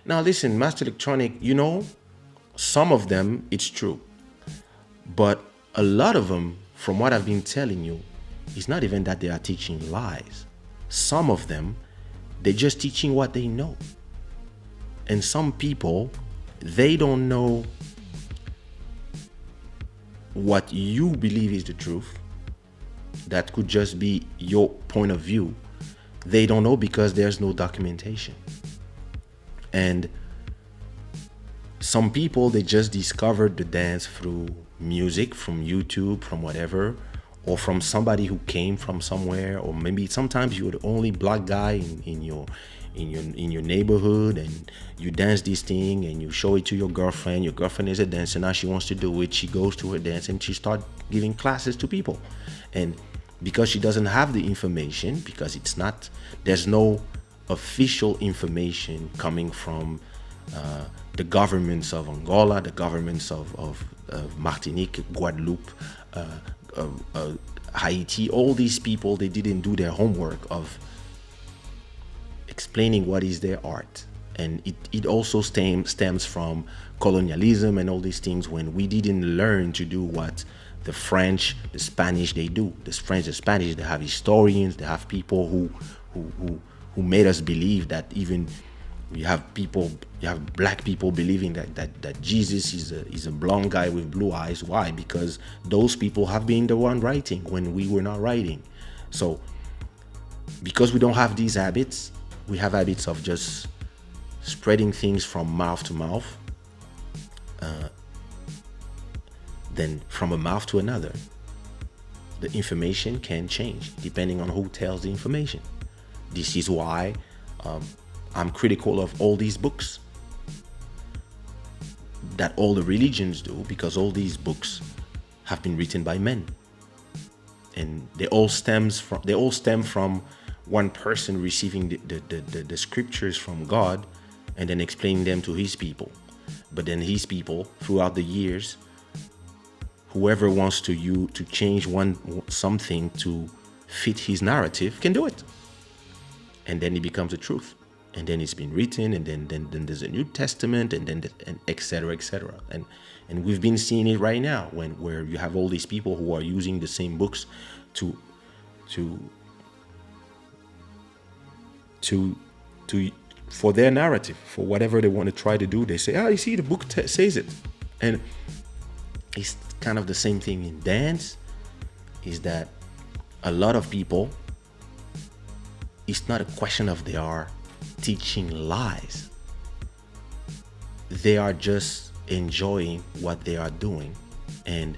Now listen, master electronic, some of them it's true, but a lot of them, from what I've been telling you, it's not even that they are teaching lies. Some of them, they're just teaching what they know. And some people, they don't know what you believe is the truth. That could just be your point of view. They don't know because there's no documentation. And some people, they just discovered the dance through music, from YouTube, from whatever, or from somebody who came from somewhere, or maybe sometimes you're the only black guy in your neighborhood, and you dance this thing and you show it to your girlfriend. Your girlfriend is a dancer, now she wants to do it. She goes to her dance and she starts giving classes to people. And because she doesn't have the information, because there's no official information coming from the governments of Angola, the governments of Martinique, Guadeloupe, Haiti, all these people, they didn't do their homework of explaining what is their art. And it also stems from colonialism and all these things, when we didn't learn to do what the French, the Spanish, they do. The French, the Spanish, they have historians, they have people who made us believe that even you have black people believing that Jesus is a blonde guy with blue eyes. Why? Because those people have been the one writing when we were not writing. So because we don't have these habits, we have habits of just spreading things from mouth to mouth, then from a mouth to another. The information can change depending on who tells the information. This is why I'm critical of all these books that all the religions do, because all these books have been written by men, and they all stem from one person receiving the scriptures from God and then explaining them to his people. But then his people, throughout the years, whoever wants to change something to fit his narrative can do it, and then it becomes the truth. And then it's been written, and then there's a New Testament, and then and et cetera, et cetera. And we've been seeing it right now, where you have all these people who are using the same books to for their narrative, for whatever they want to try to do. They say, you see, the book says it. And it's kind of the same thing in dance, is that a lot of people, it's not a question of they are teaching lies. They are just enjoying what they are doing. And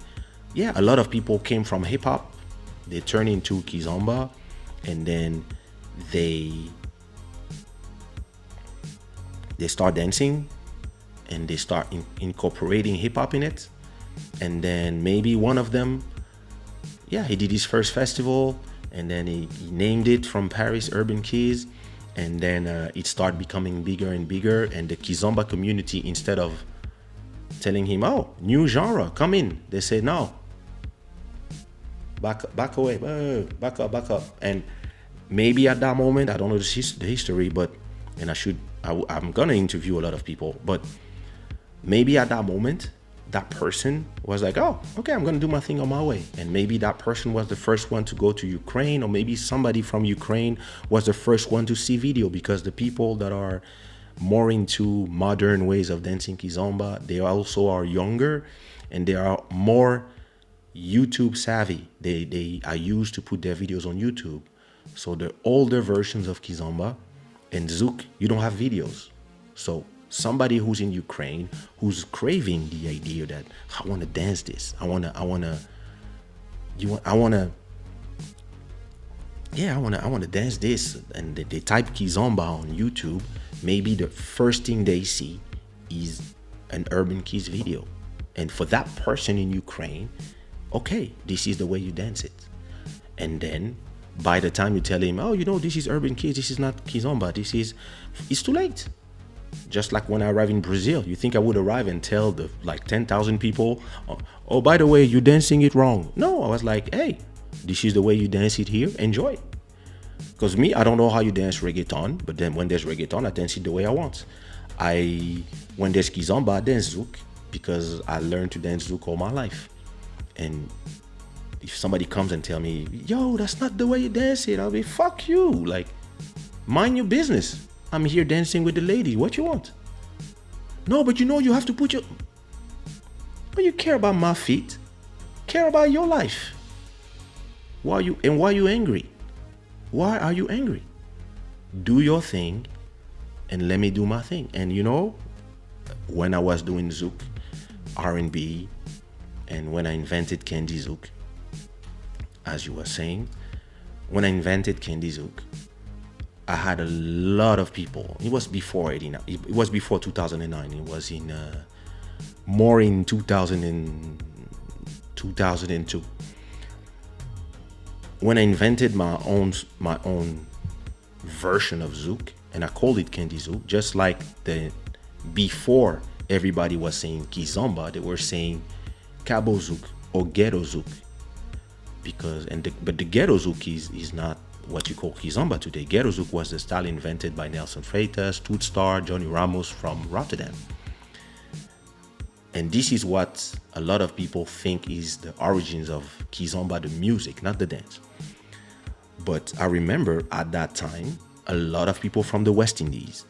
yeah, a lot of people came from hip hop, they turn into kizomba, and then they start dancing, and they start incorporating hip hop in it. And then maybe one of them, he did his first festival, and then he named it from Paris Urban Keys. And then it started becoming bigger and bigger. And the Kizomba community, instead of telling him, new genre, come in, they say, no, back away, back up. And maybe at that moment, I don't know the history, but, and I'm gonna interview a lot of people, but maybe at that moment, that person was like, okay, I'm gonna do my thing on my way. And maybe that person was the first one to go to Ukraine, or maybe somebody from Ukraine was the first one to see video, because the people that are more into modern ways of dancing kizomba, they also are younger, and they are more YouTube savvy. They are used to put their videos on YouTube. So the older versions of kizomba and zouk, you don't have videos. So somebody who's in Ukraine, who's craving the idea that I want to dance this, I want to dance this, and they type kizomba on YouTube, maybe the first thing they see is an Urban Keys video. And for that person in Ukraine, okay, this is the way you dance it. And then by the time you tell him, this is Urban Keys, this is not kizomba, it's too late. Just like when I arrived in Brazil, you think I would arrive and tell the 10,000 people, by the way, you're dancing it wrong. No, I was like, hey, this is the way you dance it here, enjoy. Because me, I don't know how you dance reggaeton, but then when there's reggaeton, I dance it the way I want. I when there's kizomba, I dance zouk because I learned to dance zouk all my life. And if somebody comes and tell me, yo, that's not the way you dance it, I'll be, fuck you. Like, mind your business. I'm here dancing with the lady. What you want? No, but you have to put your. But you care about my feet. Care about your life. Why are you angry? Why are you angry? Do your thing and let me do my thing. And when I was doing zouk, R&B, and when I invented Candy Zouk, as you were saying, when I invented Candy Zouk, I had a lot of people. It was before 89. It was before 2009. It was in more in 2002. When I invented my own version of Zouk, and I called it Candy Zouk, just like before everybody was saying Kizomba, they were saying Cabo Zouk or Ghetto Zouk, but the Ghetto Zouk is not what you call Kizomba today. Ghetto Zouk was the style invented by Nelson Freitas, Toot Star, Johnny Ramos from Rotterdam. And this is what a lot of people think is the origins of Kizomba, the music, not the dance. But I remember at that time, a lot of people from the West Indies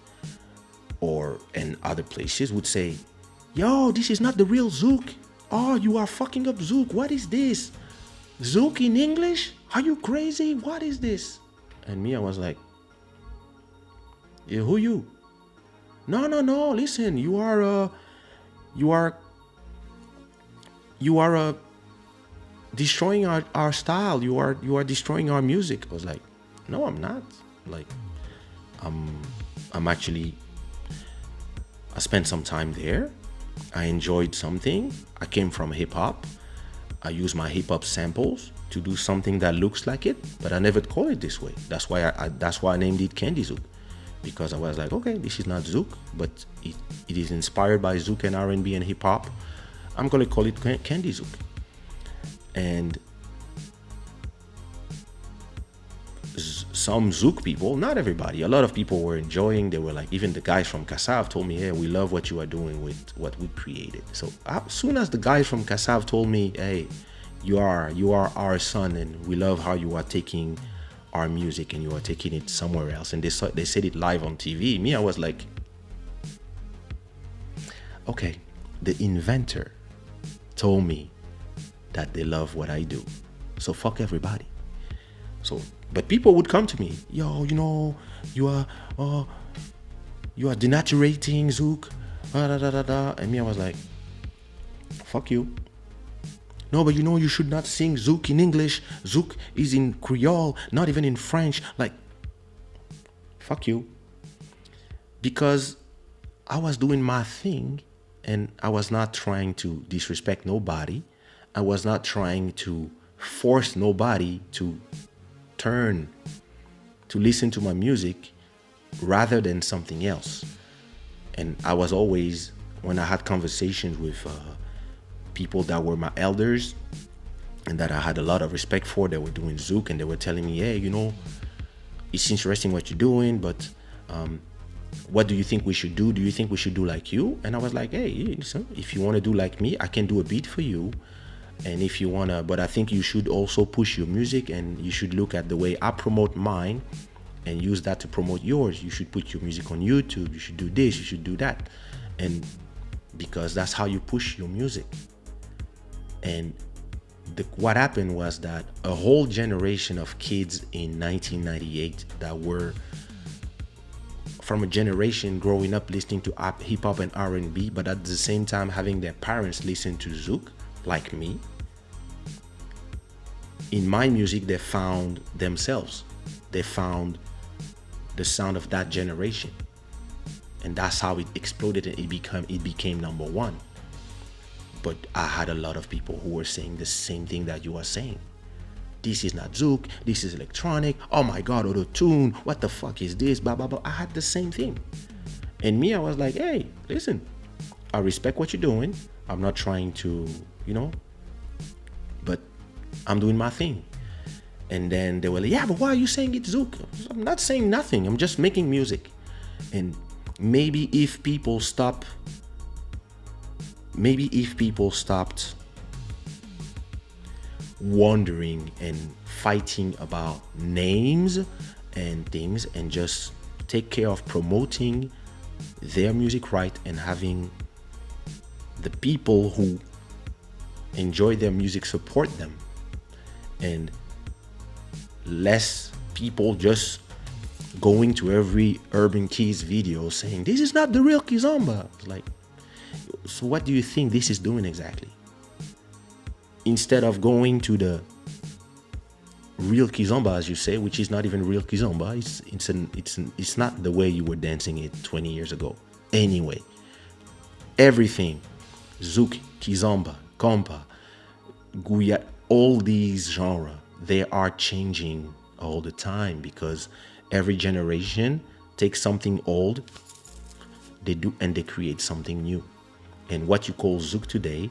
and other places would say, yo, this is not the real Zouk. Oh, you are fucking up Zouk. What is this? Zouk in English? Are you crazy? What is this? And me, I was like, yeah, who you? No, listen, you are destroying our style. You are destroying our music. I was like, no, I'm not. Like, I'm actually, I spent some time there. I enjoyed something. I came from hip hop. I use my hip hop samples to do something that looks like it, but I never call it this way. That's why I named it Candy Zouk, because I was like, okay, this is not Zouk, but it is inspired by Zouk and R&B and hip hop. I'm gonna call it Candy Zouk. And some Zouk people, not everybody, a lot of people were enjoying. They were like, even the guys from Kassav told me, hey, we love what you are doing with what we created. So as soon as the guys from Kassav told me, hey, you are our son, and we love how you are taking our music and you are taking it somewhere else, and they said it live on TV, me, I was like, okay, the inventor told me that they love what I do, so fuck everybody. So, but people would come to me, yo, you are denaturating Zouk, and me, I was like, fuck you. No, but you should not sing Zouk in English. Zouk is in Creole, not even in French. Like, fuck you. Because I was doing my thing, and I was not trying to disrespect nobody. I was not trying to force nobody to listen to my music rather than something else. And I was always, when I had conversations with people that were my elders and that I had a lot of respect for, they were doing Zouk, and they were telling me, hey, it's interesting what you're doing, but what do you think we should do? Do you think we should do like you? And I was like, hey, listen, if you want to do like me, I can do a beat for you. And if you want to, but I think you should also push your music, and you should look at the way I promote mine and use that to promote yours. You should put your music on YouTube. You should do this, you should do that. And because that's how you push your music. And what happened was that a whole generation of kids in 1998 that were from a generation growing up listening to hip hop and R&B, but at the same time having their parents listen to Zouk, like me, in my music, they found themselves. They found the sound of that generation. And that's how it exploded, and it became number one. But I had a lot of people who were saying the same thing that you are saying. This is not Zouk, this is electronic. Oh my God, auto-tune. What the fuck is this? Blah, blah, blah. I had the same thing. And me, I was like, hey, listen, I respect what you're doing. I'm not trying to, but I'm doing my thing. And then they were like, yeah, but why are you saying it's Zouk? I'm not saying nothing. I'm just making music. And maybe if people stop maybe if people stopped wondering and fighting about names and things and just take care of promoting their music right and having the people who enjoy their music support them, and less people just going to every Urban Keys video saying this is not the real Kizomba. It's like, so what do you think this is doing exactly? Instead of going to the real Kizomba, as you say, which is not even real Kizomba, it's not the way you were dancing it 20 years ago. Anyway, everything, Zouk, Kizomba, Kompa, Guya, all these genres, they are changing all the time because every generation takes something old, they do, and they create something new. And what you call Zouk today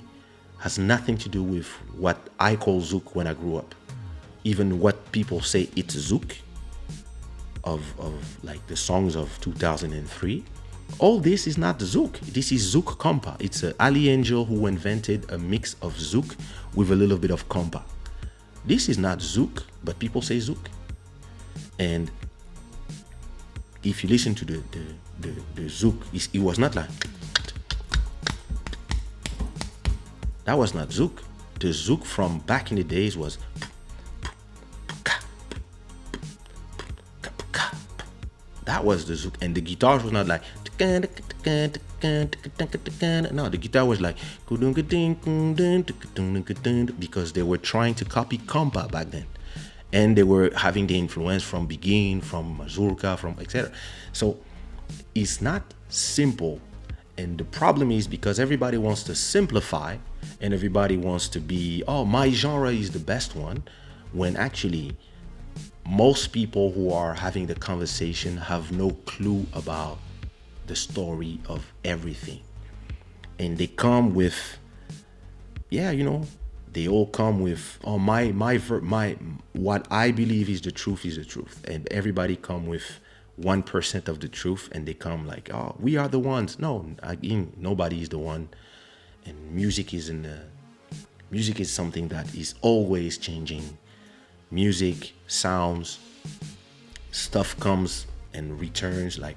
has nothing to do with what I call Zouk when I grew up. Even what people say it's Zouk of like the songs of 2003, all this is not Zouk. This is Zouk Kompa. It's Ali Angel who invented a mix of Zouk with a little bit of Kompa. This is not Zouk, but people say Zouk. And if you listen to the Zouk, it was not like, that was not Zouk. The Zouk from back in the days was, that was the Zouk. And the guitars was not like, no, the guitar was like, because they were trying to copy Kompa back then. And they were having the influence from Begin, from Mazurka, from etc. So it's not simple. And the problem is because everybody wants to simplify and everybody wants to be, oh, my genre is the best one, when actually most people who are having the conversation have no clue about the story of everything. And they come with, yeah, they all come with, oh, my what I believe is the truth, and everybody come with 1% of the truth, and they come like, oh, we are the ones. No, again, nobody is the one. And music is something that is always changing. Music, sounds, stuff comes and returns. Like